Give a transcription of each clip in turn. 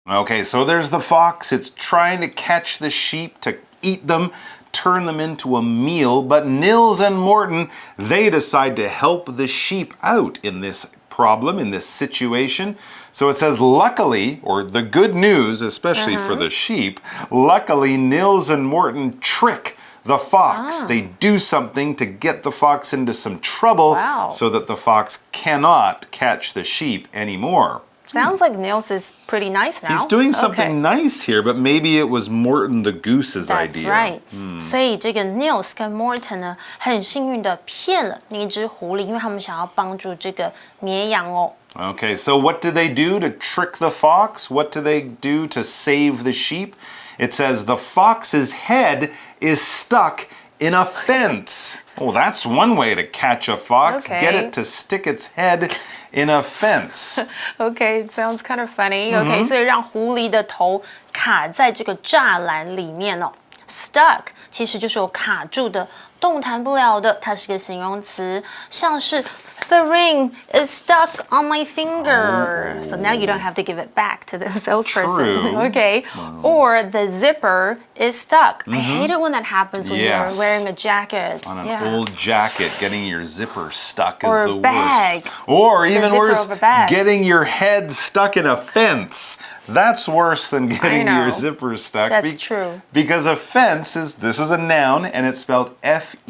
Okay, so there's the fox. It's trying to catch the sheep to eat them, turn them into a meal. But Nils and Morten, they decide to help the sheep out in this problem, in this situation. So it says, luckily, or the good news, especially for the sheep, luckily Nils and Morten trick the fox. They do something to get the fox into some trouble so that the fox cannot catch the sheep anymore. Sounds like Nils is pretty nice now. He's doing something nice here, but maybe it was Morten the goose's That's idea. right. 所以这个 Nils 跟 Morten 呢，很幸运的骗了那只狐狸，因为他们想要帮助这个绵羊哦。Okay, so what do they do to trick the fox? What do they do to save the sheep? It says the fox's head is stuck in a fence. Oh, that's one way to catch a fox. Get it to stick its head in a fence. Okay, it sounds kind of funny. Okay, 所以让狐狸的头卡在这个栅栏里面哦。Stuck 其实就是有卡住的、动弹不了的，它是个形容词，像是 The ring is stuck on my finger. So now you don't have to give it back to the salesperson. Okay. Or the zipper is stuck. I hate it when that happens when you're wearing a jacket. On an old jacket, getting your zipper stuck is or the a bag. worst. Or even worse, of a bag. getting your head stuck in a fence. That's worse than getting your zipper stuck. That's true. Because a fence this is a noun, and it's spelled F-E-N-C-E,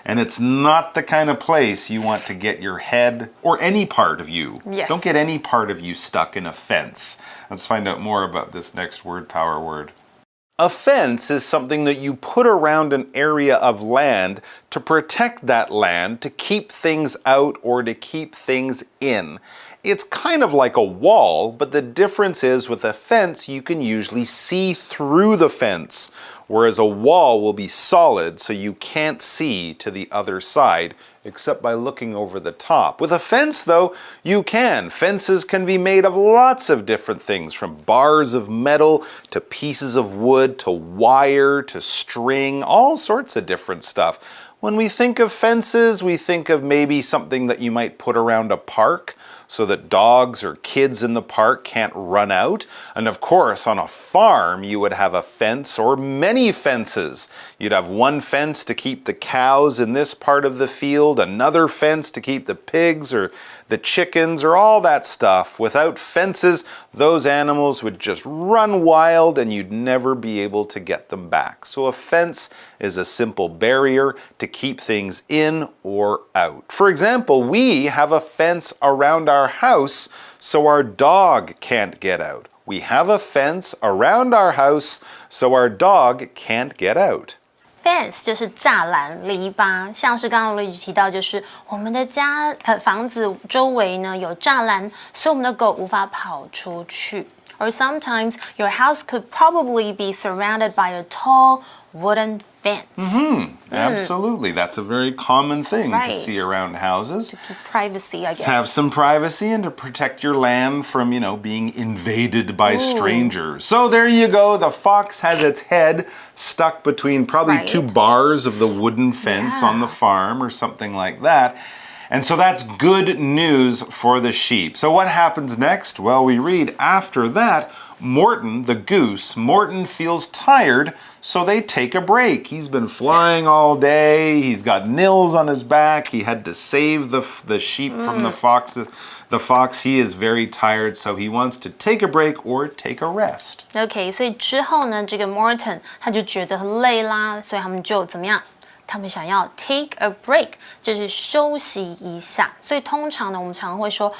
and it's not the kind of place you want to get your head or any part of you. Yes. Don't get any part of you stuck in a fence. Let's find out more about this next word power word. A fence is something that you put around an area of land to protect that land, to keep things out or to keep things in. It's kind of like a wall, but the difference is with a fence, you can usually see through the fence, whereas a wall will be solid, so you can't see to the other side, except by looking over the top. With a fence, though, you can. Fences can be made of lots of different things, from bars of metal to pieces of wood to wire to string, all sorts of different stuff. When we think of fences, we think of maybe something that you might put around a park, so that dogs or kids in the park can't run out. And of course, on a farm, you would have a fence or many fences. You'd have one fence to keep the cows in this part of the field, another fence to keep the pigs or the chickens or all that stuff. Without fences, those animals would just run wild and you'd never be able to get them back. So a fence is a simple barrier to keep things in or out. For example, we have a fence around our house so our dog can't get out. We have a fence around our house so our dog can't get out. Fence 就是栅栏、篱笆，像是刚刚罗宇提到，就是我们的家房子周围呢有栅栏，所以我们的狗无法跑出去。Or sometimes your house could probably be surrounded by a tall wooden fence. Absolutely. That's a very common thing to see around houses. To keep privacy, I guess. To have some privacy and to protect your land from, being invaded by strangers. So there you go. The fox has its head stuck between probably two bars of the wooden fence on the farm or something like that. And so that's good news for the sheep. So what happens next? Well, we read after that, Morten, the goose, Morten feels tired, so they take a break. He's been flying all day. He's got Nils on his back. He had to save the sheep from the fox. The fox, he is very tired, so he wants to take a break or take a rest. Okay, 所以之后呢，这个 Morten 他就觉得很累啦，所以他们就怎么样？他们想要 take a break， 就是休息一下。所以通常呢，我们常会说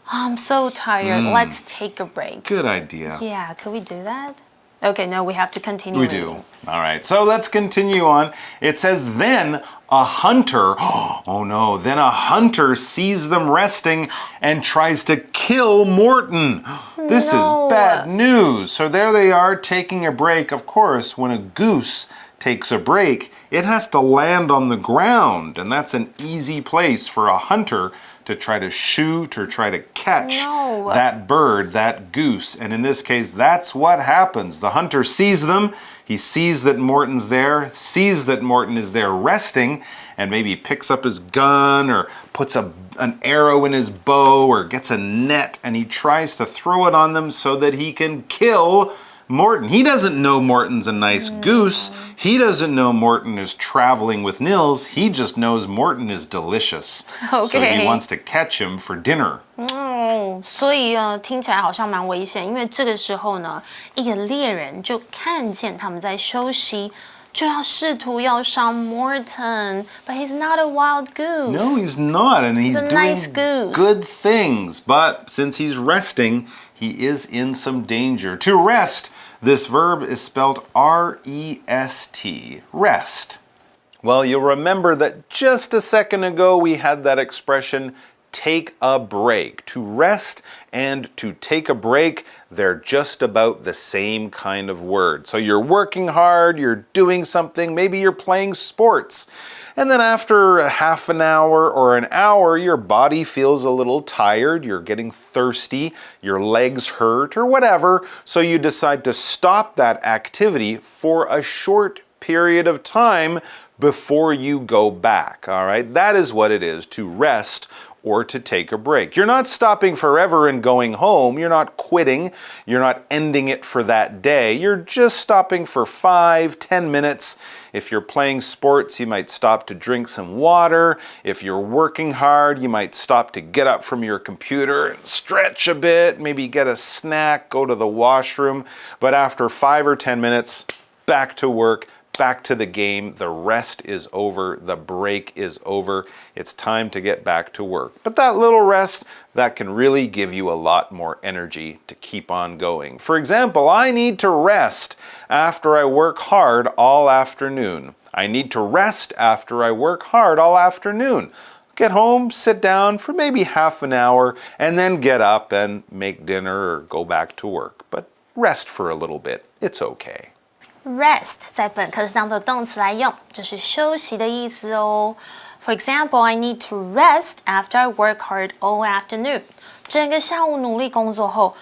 I'm so tired, let's take a break. Good idea. Yeah, could we do that? Okay, no, we have to continue. We do. All right, so let's continue on. It says, then a hunter, oh no, then a hunter sees them resting and tries to kill Morten. This is bad news. So there they are taking a break. Of course, when a goose takes a break, it has to land on the ground, and that's an easy place for a hunter to try to shoot or try to catch that bird, that goose. And in this case, that's what happens. The hunter sees them, he sees that Morten's there, sees that Morten is there resting, and maybe picks up his gun or puts an arrow in his bow or gets a net and he tries to throw it on them so that he can kill Morton. He doesn't know Morton's a nice goose. He doesn't know Morton is traveling with Nils. He just knows Morton is delicious. Okay. So he wants to catch him for dinner. 所以听起来好像蛮危险，因为这个时候呢，一个猎人就看见他们在休息，就要试图要杀 Morton, but he's not a wild goose. No, he's not, and he's a doing nice goose. Good things. But since he's resting, he is in some danger. To rest, this verb is spelled R-E-S-T, rest. Well, you'll remember that just a second ago we had that expression, take a break. To rest and to take a break, they're just about the same kind of word. So you're working hard, you're doing something, maybe you're playing sports. And then after a half an hour or an hour, your body feels a little tired, you're getting thirsty, your legs hurt or whatever. So you decide to stop that activity for a short period of time before you go back. All right, that is what it is to rest or to take a break. You're not stopping forever and going home. You're not quitting. You're not ending it for that day. You're just stopping for 5-10 minutes. If you're playing sports, you might stop to drink some water. If you're working hard, you might stop to get up from your computer and stretch a bit, maybe get a snack, go to the washroom. But after 5 or 10 minutes, back to work, back to the game. The rest is over. The break is over. It's time to get back to work. But that little rest, that can really give you a lot more energy to keep on going. For example, I need to rest after I work hard all afternoon. I need to rest after I work hard all afternoon. Get home, sit down for maybe half an hour, and then get up and make dinner or go back to work. But rest for a little bit. It's okay. Rest 在本课是当做动词来用，就是休息的意思哦。For example, I need to rest after I work hard all afternoon. 整个下午努力工作后，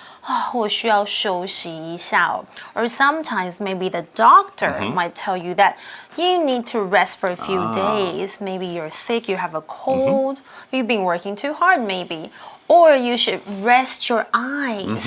我需要休息一下哦。Or sometimes maybe the doctor might tell you that you need to rest for a few days. Maybe you're sick, you have a cold, you've been working too hard maybe. Or you should rest your eyes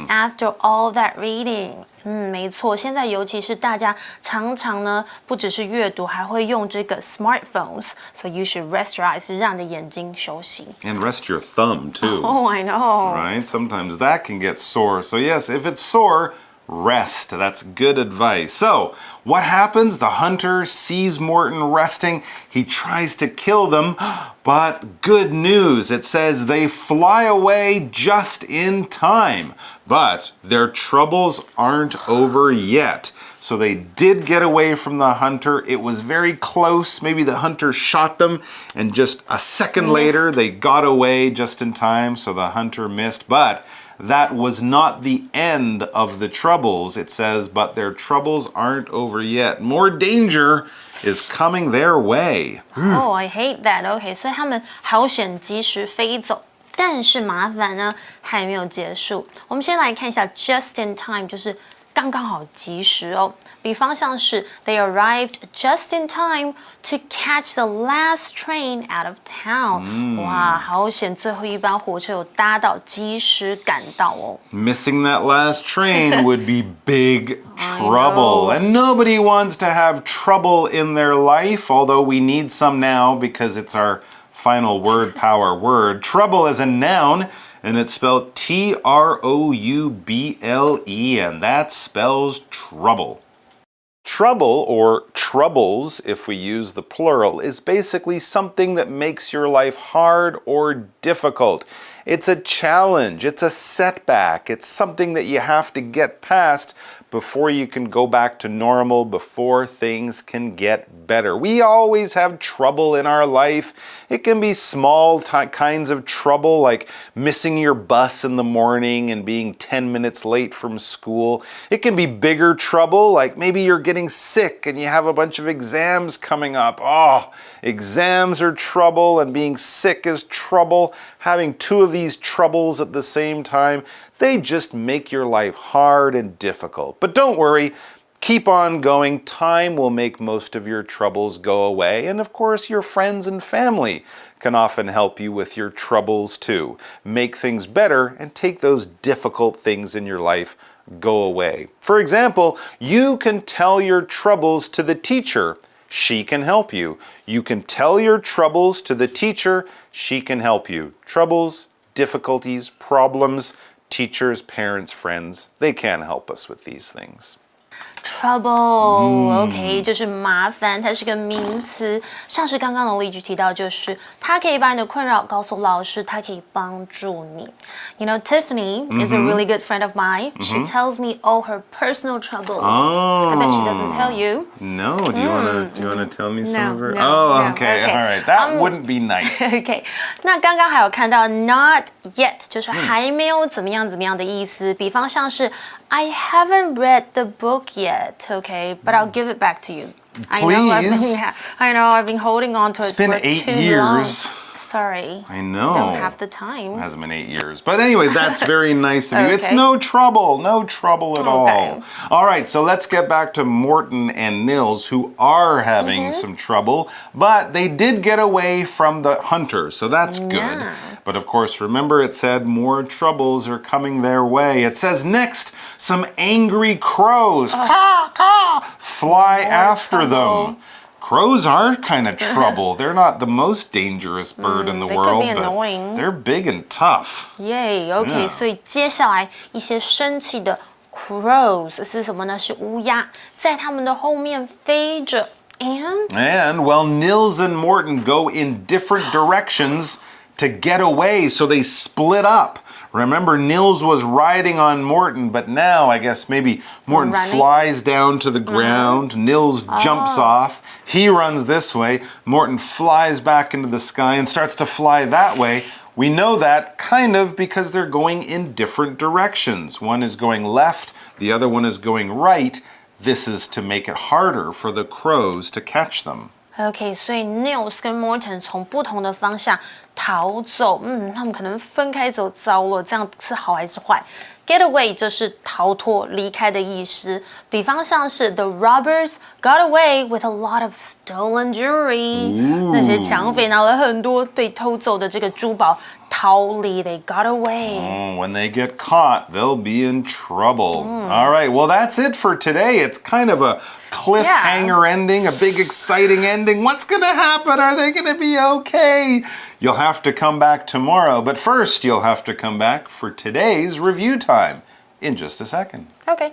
after all that reading. 没错，现在尤其是大家常常呢，不只是阅读，还会用这个 smartphones. So you should rest your eyes, 让你的眼睛休息。And rest your thumb too. Oh, I know. Right? Sometimes that can get sore. So yes, if it's sore, rest. That's good advice. So, what happens? The hunter sees Morton resting. He tries to kill them, but good news. It says they fly away just in time. But their troubles aren't over yet. So they did get away from the hunter. It was very close. Maybe the hunter shot them, and just a second later, they got away just in time. So the hunter missed. But that was not the end of the troubles. It says, but their troubles aren't over yet. More danger is coming their way. Oh, I hate that. Okay, 所以他们好险及时飞走。但是麻烦呢还没有结束。我们先来看一下 just in time， 就是刚刚好及时哦。比方像是 they arrived just in time to catch the last train out of town。哇，好险，最后一班火车有搭到，及时赶到哦。Missing that last train would be big trouble. And nobody wants to have trouble in their life, although we need some now because it's our final word power word. Trouble is a noun, and it's spelled T-R-O-U-B-L-E, and that spells trouble. Trouble, or troubles, if we use the plural, is basically something that makes your life hard or difficult. It's a challenge, it's a setback, it's something that you have to get past before you can go back to normal, before things can get better. We always have trouble in our life. It can be small kinds of trouble, like missing your bus in the morning and being 10 minutes late from school. It can be bigger trouble, like maybe you're getting sick and you have a bunch of exams coming up. Oh, exams are trouble and being sick is trouble. Having two of these troubles at the same time, they just make your life hard and difficult. But don't worry, Keep on going. Time will make most of your troubles go away. And of course, your friends and family can often help you with your troubles too. Make things better and take those difficult things in your life go away. For example, you can tell your troubles to the teacher. She can help you. You can tell your troubles to the teacher. She can help you. Troubles, difficulties, problems, teachers, parents, friends, they can help us with these things. Trouble, OK， 就是麻烦，它是个名词。像是刚刚的例句提到，就是它可以把你的困扰告诉老师，它可以帮助你。You know, Tiffany is a really good friend of mine. She tells me all her personal troubles. I bet she doesn't tell you. No, do you wanna tell me some of her? No, okay, all right. That wouldn't be nice. OK， 那刚刚还有看到 not yet， 就是还没有怎么样怎么样的意思。比方像是 I haven't read the book yet, okay, but I'll give it back to you. Please. I know I've been holding on to it for been 8 too years. long. Sorry. I know. Don't have the time. It hasn't been 8 years. But anyway, that's very nice of you. Okay. It's no trouble at all. All right, so let's get back to Morton and Nils, who are having some trouble, but they did get away from the hunter, so that's good. Yeah. But of course, remember it said more troubles are coming their way. It says next, some angry crows caw, caw, fly after them. Crows are kind of trouble. They're not the most dangerous bird in the world, could be but annoying. they're big and tough. Yay, OK， Yeah. 所以接下来一些生气的 crows 是什么呢？是乌鸦，在它们的后面飞着。And, well, Nils and Morton go in different directions to get away, so they split up. Remember, Nils was riding on Morton, but now I guess maybe Morton flies down to the ground. Nils jumps off. He runs this way. Morton flies back into the sky and starts to fly that way. We know that kind of because they're going in different directions. One is going left, the other one is going right. This is to make it harder for the crows to catch them. OK， 所以 Nils 跟 Morton 从不同的方向逃走，他们可能分开走，糟了，这样是好还是坏 ？Get away 就是逃脱、离开的意思。比方像是 The robbers got away with a lot of stolen jewelry， 那些抢匪拿了很多被偷走的这个珠宝。逃离 they got away. When they get caught, they'll be in trouble. All right, well, that's it for today. It's kind of a cliffhanger ending, a big exciting ending. What's going to happen? Are they going to be okay? You'll have to come back tomorrow, but first you'll have to come back for today's review time in just a second. Okay.